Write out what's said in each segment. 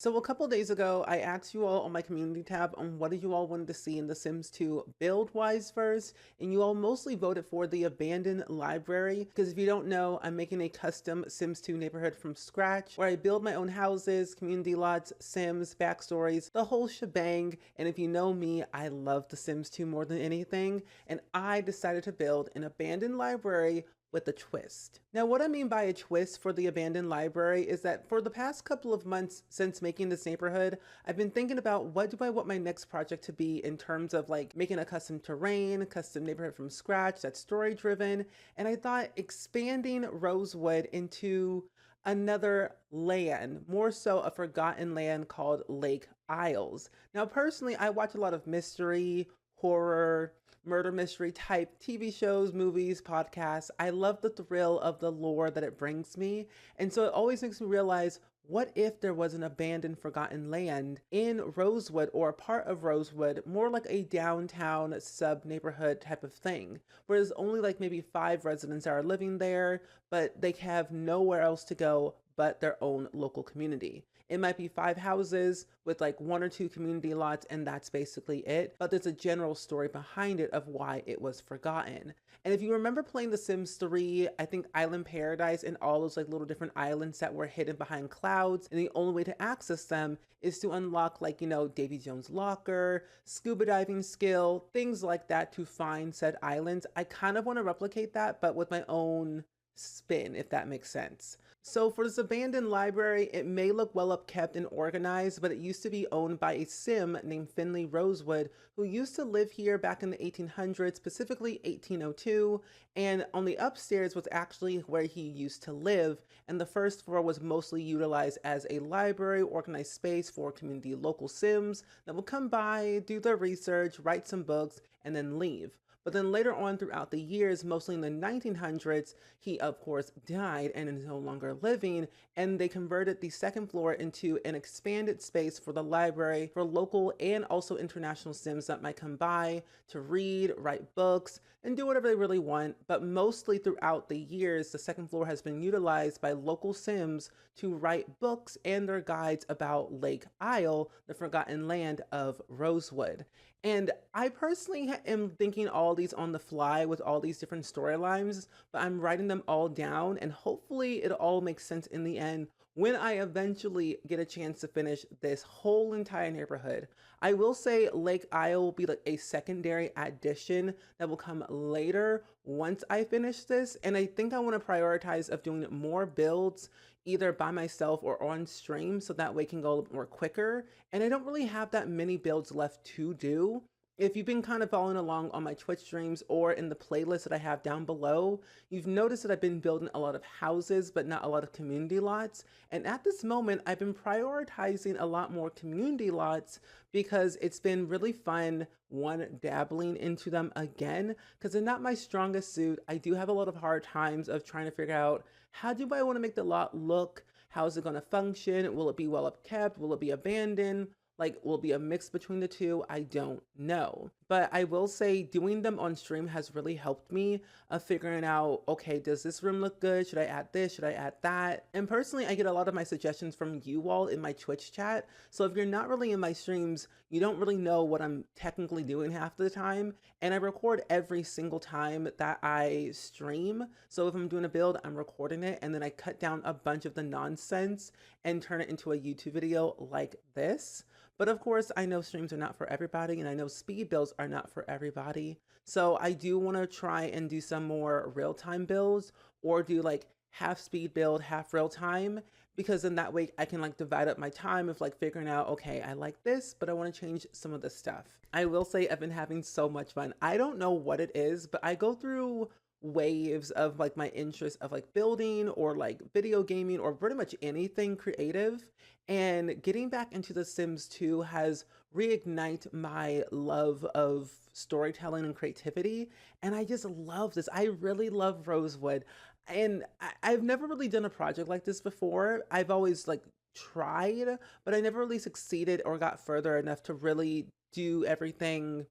So a couple days ago, I asked you all on my community tab on what did you all wanted to see in The Sims 2 build-wise first, and you all mostly voted for the abandoned library, because if you don't know, I'm making a custom Sims 2 neighborhood from scratch, where I build my own houses, community lots, Sims, backstories, the whole shebang, and if you know me, I love The Sims 2 more than anything, and I decided to build an abandoned library with a twist. Now, what I mean by a twist for the abandoned library is that for the past couple of months since making this neighborhood, I've been thinking about what do I want my next project to be in terms of like making a custom terrain, custom neighborhood from scratch that's story driven. And I thought expanding Rosewood into another land, more so a forgotten land called Lake Isles. Now, personally, I watch a lot of mystery, horror, murder mystery type TV shows, movies, podcasts. I love the thrill of the lore that it brings me. And so it always makes me realize, what if there was an abandoned, forgotten land in Rosewood or a part of Rosewood, more like a downtown sub neighborhood type of thing, where there's only like maybe 5 residents that are living there, but they have nowhere else to go but their own local community. It might be 5 houses with like 1 or 2 community lots, and that's basically it. But there's a general story behind it of why it was forgotten. And if you remember playing The Sims 3, I think Island Paradise and all those like little different islands that were hidden behind clouds, and the only way to access them is to unlock like, Davy Jones' locker, scuba diving skill, things like that to find said islands. I kind of want to replicate that, but with my own spin, if that makes sense. So for this abandoned library, it may look well upkept and organized, but it used to be owned by a sim named Finley Rosewood, who used to live here back in the 1800s, specifically 1802. And on the upstairs was actually where he used to live. And the first floor was mostly utilized as a library, organized space for community local sims that would come by, do their research, write some books, and then leave. But then later on throughout the years, mostly in the 1900s, he of course died and is no longer living. And they converted the second floor into an expanded space for the library for local and also international Sims that might come by to read, write books, and do whatever they really want. But mostly throughout the years, the second floor has been utilized by local Sims to write books and their guides about Lake Isle, the forgotten land of Rosewood. And I personally am thinking all these on the fly with all these different storylines, but I'm writing them all down, and hopefully it all makes sense in the end when I eventually get a chance to finish this whole entire neighborhood. I will say Lake Isle will be like a secondary addition that will come later once I finish this, and I think I want to prioritize of doing more builds either by myself or on stream so that way it can go a little more quicker. And I don't really have that many builds left to do. If you've been kind of following along on my Twitch streams or in the playlist that I have down below, you've noticed that I've been building a lot of houses, but not a lot of community lots. And at this moment, I've been prioritizing a lot more community lots because it's been really fun, one, dabbling into them again, because they're not my strongest suit. I do have a lot of hard times of trying to figure out, how do I want to make the lot look? How is it going to function? Will it be well upkept? Will it be abandoned? Like, will it be a mix between the two? I don't know. But I will say doing them on stream has really helped me of figuring out, okay, does this room look good? Should I add this? Should I add that? And personally, I get a lot of my suggestions from you all in my Twitch chat. So if you're not really in my streams, you don't really know what I'm technically doing half the time. And I record every single time that I stream. So if I'm doing a build, I'm recording it, and then I cut down a bunch of the nonsense and turn it into a YouTube video like this. But of course, I know streams are not for everybody, and I know speed builds are not for everybody. So I do want to try and do some more real-time builds, or do like half speed build, half real time, because in that way I can like divide up my time of like figuring out, okay, I like this, but I want to change some of the stuff. I will say I've been having so much fun. I don't know what it is, but I go through waves of like my interest of like building or like video gaming or pretty much anything creative, and getting back into The Sims 2 has reignite my love of storytelling and creativity, and I just love this. I really love Rosewood, and I've never really done a project like this before. I've always like tried, but I never really succeeded or got further enough to really do everything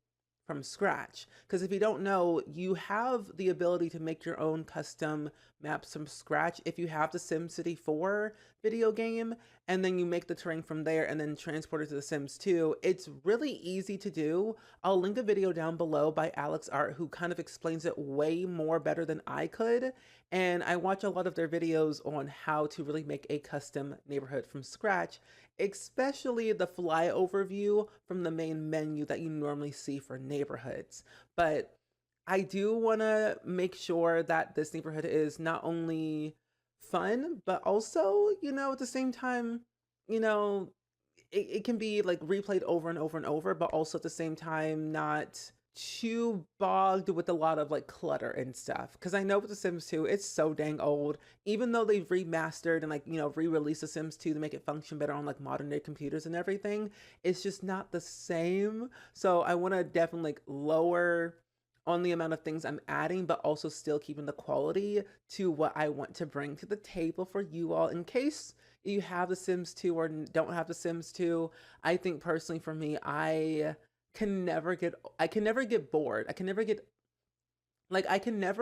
from scratch. Because if you don't know, you have the ability to make your own custom maps from scratch if you have the SimCity 4 video game, and then you make the terrain from there and then transport it to the Sims 2. It's really easy to do. I'll link a video down below by Alex Art who kind of explains it way more better than I could. And I watch a lot of their videos on how to really make a custom neighborhood from scratch, especially the flyover view from the main menu that you normally see for neighborhoods. But I do want to make sure that this neighborhood is not only fun, but also, at the same time, you know, it can be like replayed over and over and over, but also at the same time, not too bogged with a lot of like clutter and stuff. Because I know with The Sims 2, it's so dang old. Even though they've remastered and like, re-released The Sims 2 to make it function better on like modern day computers and everything, it's just not the same. So I want to definitely like lower on the amount of things I'm adding, but also still keeping the quality to what I want to bring to the table for you all. In case you have The Sims 2 or don't have The Sims 2, I think personally for me, I can never get bored. I can never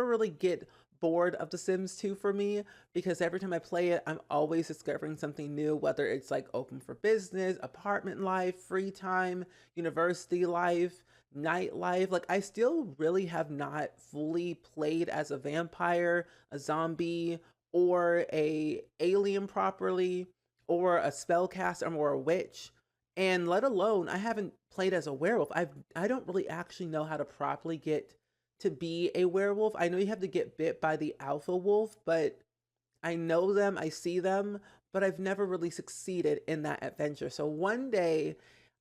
really get bored of The Sims 2 for me, because every time I play it, I'm always discovering something new, whether it's like open for business, apartment life, free time, university life, nightlife. Like, I still really have not fully played as a vampire, a zombie, or a alien properly, or a spellcaster or a witch. And let alone, I haven't played as a werewolf. I don't really actually know how to properly get to be a werewolf. I know you have to get bit by the alpha wolf, but I know them, I see them, but I've never really succeeded in that adventure. So one day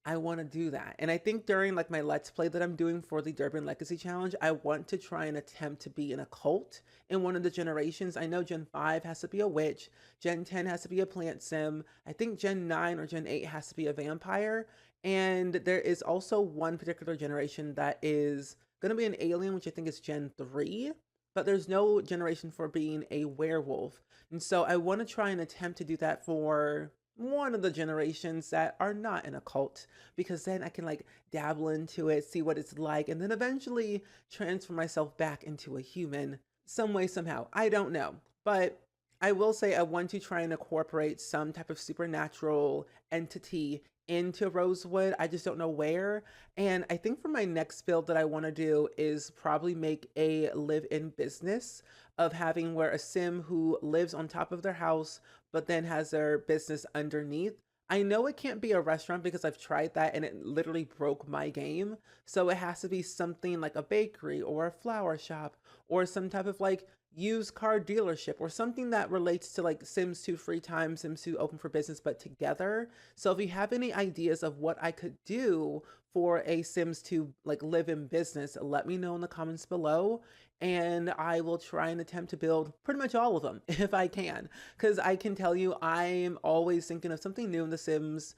I want to do that. And I think during like my Let's Play that I'm doing for the Durban Legacy Challenge, I want to try and attempt to be in a cult in one of the generations. I know Gen 5 has to be a witch, Gen 10 has to be a plant sim, I think Gen 9 or Gen 8 has to be a vampire, and there is also one particular generation that is going to be an alien, which I think is Gen 3, but there's no generation for being a werewolf. And so I want to try and attempt to do that for one of the generations that are not in a cult, because then I can like dabble into it, see what it's like, and then eventually transfer myself back into a human some way, somehow. I don't know. But I will say I want to try and incorporate some type of supernatural entity into Rosewood. I just don't know where. And I think for my next build that I want to do is probably make a live-in business of having where a sim who lives on top of their house but then has their business underneath. I know it can't be a restaurant because I've tried that and it literally broke my game. So it has to be something like a bakery or a flower shop or some type of like used car dealership or something that relates to like Sims 2 free time, Sims 2 open for business, but together. So if you have any ideas of what I could do for a Sims 2 like live in business, let me know in the comments below, and I will try and attempt to build pretty much all of them if I can, because I can tell you I'm always thinking of something new in The Sims,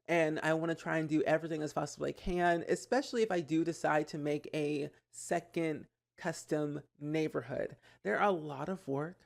and I want to try and do everything as possibly I can, especially if I do decide to make a second custom neighborhood. There are a lot of work.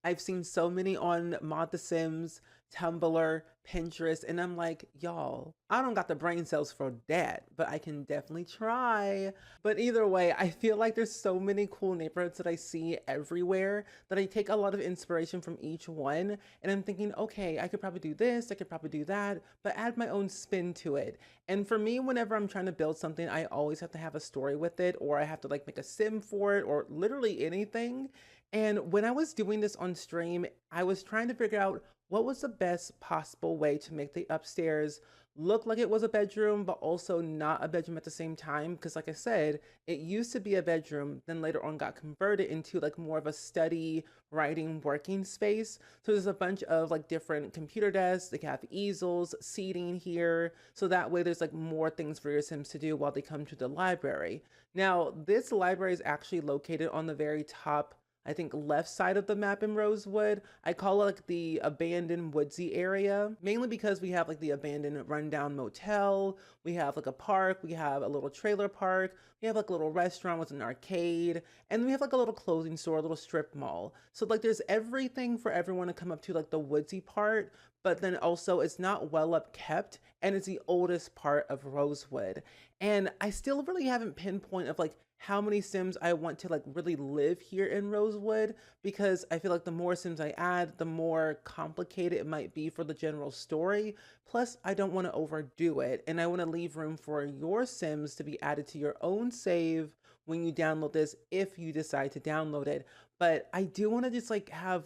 I've seen so many on Mod The Sims, Tumblr, Pinterest, and I'm like, y'all, I don't got the brain cells for that, but I can definitely try. But either way, I feel like there's so many cool neighborhoods that I see everywhere that I take a lot of inspiration from each one. And I'm thinking, okay, I could probably do this, I could probably do that, but add my own spin to it. And for me, whenever I'm trying to build something, I always have to have a story with it, or I have to like make a sim for it, or literally anything. And when I was doing this on stream, I was trying to figure out what was the best possible way to make the upstairs look like it was a bedroom, but also not a bedroom at the same time. Because like I said, it used to be a bedroom, then later on got converted into like more of a study, writing, working space. So there's a bunch of like different computer desks, they have easels, seating here. So that way there's like more things for your Sims to do while they come to the library. Now, this library is actually located on the very top, I think, left side of the map in Rosewood. I call it like the abandoned woodsy area, mainly because we have like the abandoned rundown motel, we have like a park, we have a little trailer park, we have like a little restaurant with an arcade, and we have like a little clothing store, a little strip mall. So like there's everything for everyone to come up to like the woodsy part, but then also it's not well up kept, and it's the oldest part of Rosewood. And I still really haven't pinpointed of like how many Sims I want to like really live here in Rosewood, because I feel like the more Sims I add, the more complicated it might be for the general story. Plus, I don't want to overdo it, and I want to leave room for your Sims to be added to your own save when you download this, if you decide to download it. But I do want to just like have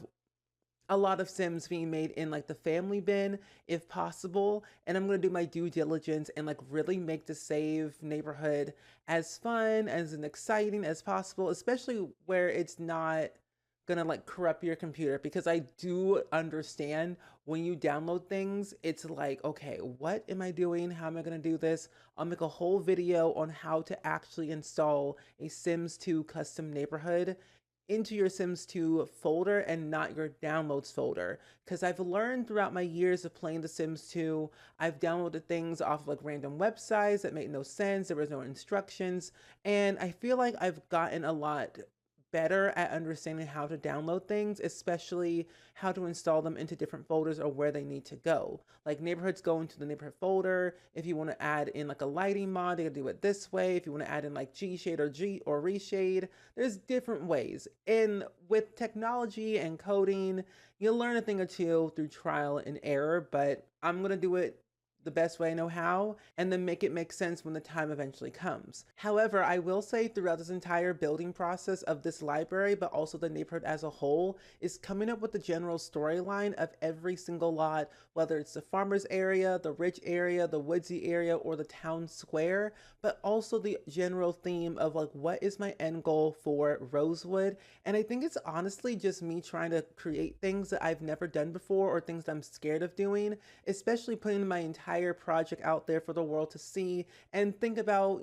a lot of Sims being made in like the family bin if possible. And I'm going to do my due diligence and like really make the save neighborhood as fun as and exciting as possible, especially where it's not gonna like corrupt your computer, because I do understand when you download things, it's like, okay, what am I doing? How am I gonna do this? I'll make a whole video on how to actually install a Sims 2 custom neighborhood into your Sims 2 folder and not your downloads folder. Because I've learned throughout my years of playing The Sims 2, I've downloaded things off of like random websites that made no sense. There was no instructions. And I feel like I've gotten a lot better at understanding how to download things, especially how to install them into different folders or where they need to go. Like neighborhoods go into the neighborhood folder. If you want to add in like a lighting mod, you can do it this way. If you want to add in like G shade or reshade, there's different ways. And with technology and coding, you'll learn a thing or two through trial and error, but I'm going to do it the best way I know how, and then make it make sense when the time eventually comes. However, I will say throughout this entire building process of this library, but also the neighborhood as a whole, is coming up with the general storyline of every single lot, whether it's the farmer's area, the rich area, the woodsy area, or the town square, but also the general theme of like, what is my end goal for Rosewood? And I think it's honestly just me trying to create things that I've never done before or things that I'm scared of doing, especially putting my entire project out there for the world to see and think about,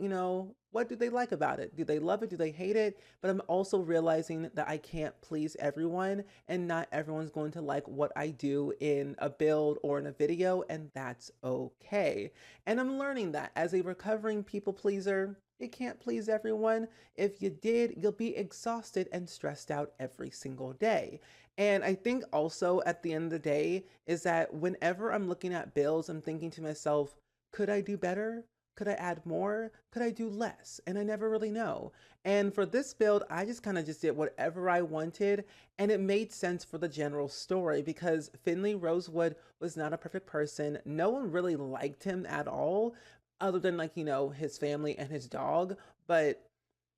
what do they like about it? Do they love it? Do they hate it? But I'm also realizing that I can't please everyone, and not everyone's going to like what I do in a build or in a video, and that's okay. And I'm learning that as a recovering people pleaser, you can't please everyone. If you did, you'll be exhausted and stressed out every single day. And I think also at the end of the day is that whenever I'm looking at builds, I'm thinking to myself, could I do better? Could I add more? Could I do less? And I never really know. And for this build, I just kind of just did whatever I wanted, and it made sense for the general story, because Finley Rosewood was not a perfect person. No one really liked him at all, other than like, his family and his dog. But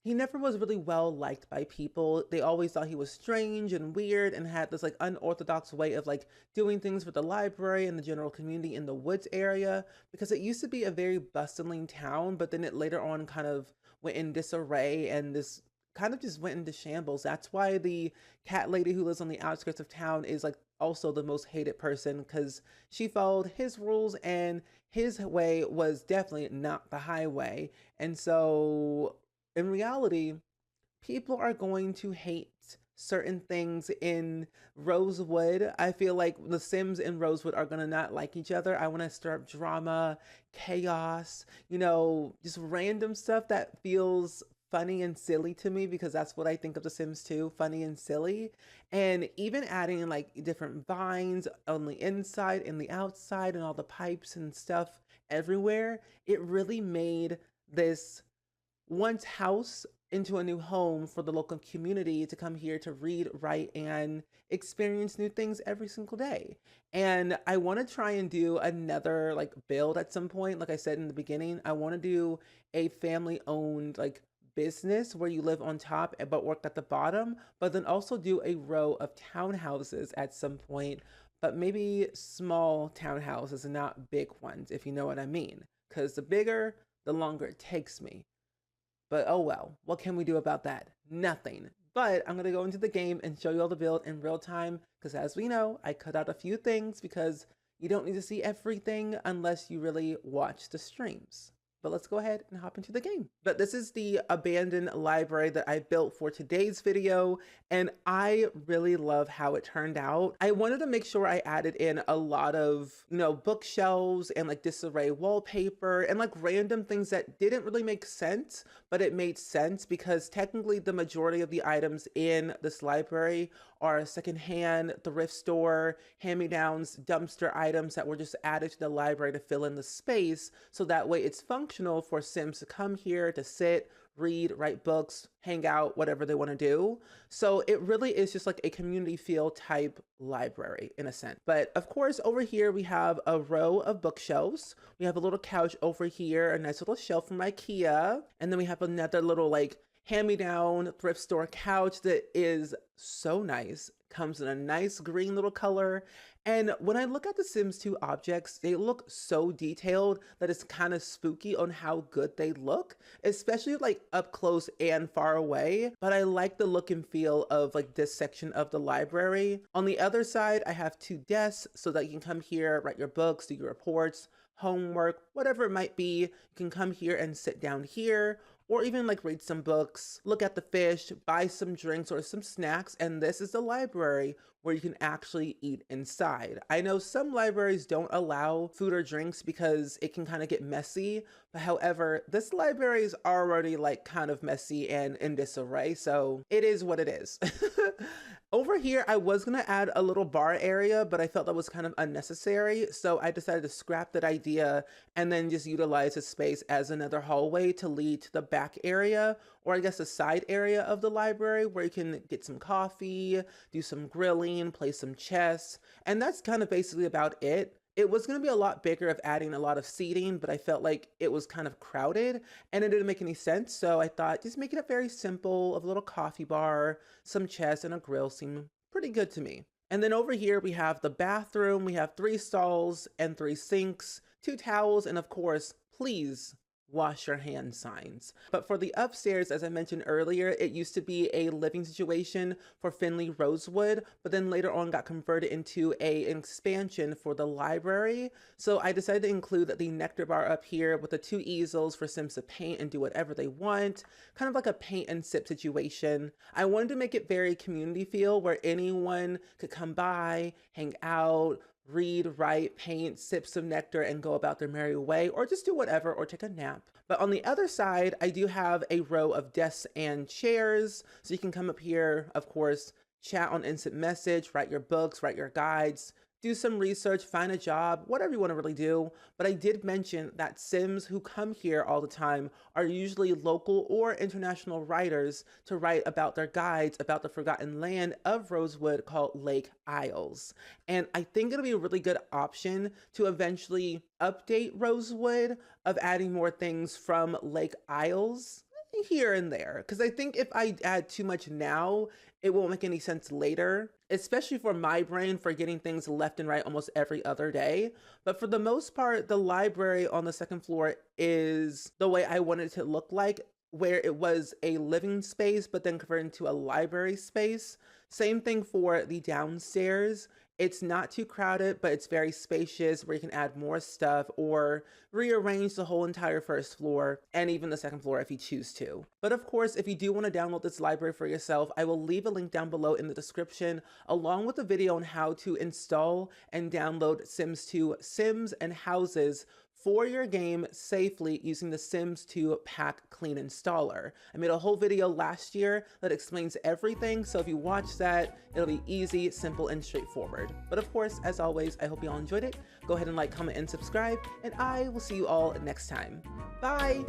he never was really well liked by people. They always thought he was strange and weird and had this like unorthodox way of like doing things for the library and the general community in the woods area, because it used to be a very bustling town, but then it later on kind of went in disarray, and this kind of just went into shambles. That's why the cat lady who lives on the outskirts of town is like also the most hated person, because she followed his rules and his way was definitely not the highway. And so in reality, people are going to hate certain things in Rosewood. I feel like the Sims in Rosewood are going to not like each other. I want to stir up drama, chaos, just random stuff that feels funny and silly to me, because that's what I think of The Sims 2, funny and silly. And even adding like different vines on the inside and the outside and all the pipes and stuff everywhere, it really made this once house into a new home for the local community to come here to read, write, and experience new things every single day. And I want to try and do another like build at some point. Like I said in the beginning, I want to do a family owned like business where you live on top but work at the bottom, but then also do a row of townhouses at some point, but maybe small townhouses and not big ones, if you know what I mean. Because the bigger, the longer it takes me. But oh well, what can we do about that? Nothing. But I'm going to go into the game and show you all the build in real time, because as we know, I cut out a few things because you don't need to see everything unless you really watch the streams. But let's go ahead and hop into the game. But this is the abandoned library that I built for today's video, and I really love how it turned out. I wanted to make sure I added in a lot of, bookshelves and like disarray wallpaper and like random things that didn't really make sense, but it made sense because technically the majority of the items in this library are secondhand, thrift store, hand-me-downs, dumpster items that were just added to the library to fill in the space, so that way it's functional for Sims to come here to sit, read, write books, hang out, whatever they want to do. So it really is just like a community feel type library in a sense. But of course, over here we have a row of bookshelves. We have a little couch over here, a nice little shelf from IKEA. And then we have another little like hand-me-down thrift store couch that is so nice. Comes in a nice green little color. And when I look at the Sims 2 objects, they look so detailed that it's kind of spooky on how good they look, especially like up close and far away. But I like the look and feel of like this section of the library. On the other side, I have 2 desks so that you can come here, write your books, do your reports, homework, whatever it might be. You can come here and sit down here, or even like read some books, look at the fish, buy some drinks or some snacks. And this is the library where you can actually eat inside. I know some libraries don't allow food or drinks because it can kind of get messy, but however, this library is already like kind of messy and in disarray, so it is what it is. Over here, I was gonna add a little bar area, but I felt that was kind of unnecessary. So I decided to scrap that idea and then just utilize the space as another hallway to lead to the back area, or I guess a side area of the library where you can get some coffee, do some grilling, play some chess. And that's kind of basically about it. It was going to be a lot bigger of adding a lot of seating, but I felt like it was kind of crowded and it didn't make any sense. So I thought just making it very simple, of a little coffee bar, some chess, and a grill seemed pretty good to me. And then over here we have the bathroom. We have 3 stalls and 3 sinks, 2 towels, and of course, please wash your hands signs. But for the upstairs, as I mentioned earlier, it used to be a living situation for Finley Rosewood, but then later on got converted into an expansion for the library. So I decided to include the nectar bar up here with the 2 easels for Sims to paint and do whatever they want, kind of like a paint and sip situation. I wanted to make it very community feel where anyone could come by, hang out, read, write, paint, sip some nectar, and go about their merry way, or just do whatever, or take a nap. But on the other side, I do have a row of desks and chairs, so you can come up here, of course, chat on instant message, write your books, write your guides, do some research, find a job, whatever you want to really do. But I did mention that Sims who come here all the time are usually local or international writers to write about their guides about the forgotten land of Rosewood called Lake Isles. And I think it'll be a really good option to eventually update Rosewood of adding more things from Lake Isles here and there. Because I think if I add too much now, it won't make any sense later, especially for my brain for getting things left and right almost every other day. But for the most part, the library on the 2nd floor is the way I wanted it to look like, where it was a living space, but then converted into a library space. Same thing for the downstairs. It's not too crowded, but it's very spacious where you can add more stuff or rearrange the whole entire 1st floor and even the 2nd floor if you choose to. But of course, if you do want to download this library for yourself, I will leave a link down below in the description along with a video on how to install and download Sims 2 Sims and houses for your game safely using the Sims 2 Pack Clean Installer. I made a whole video last year that explains everything, so if you watch that, it'll be easy, simple, and straightforward. But of course, as always, I hope you all enjoyed it. Go ahead and like, comment, and subscribe, and I will see you all next time. Bye!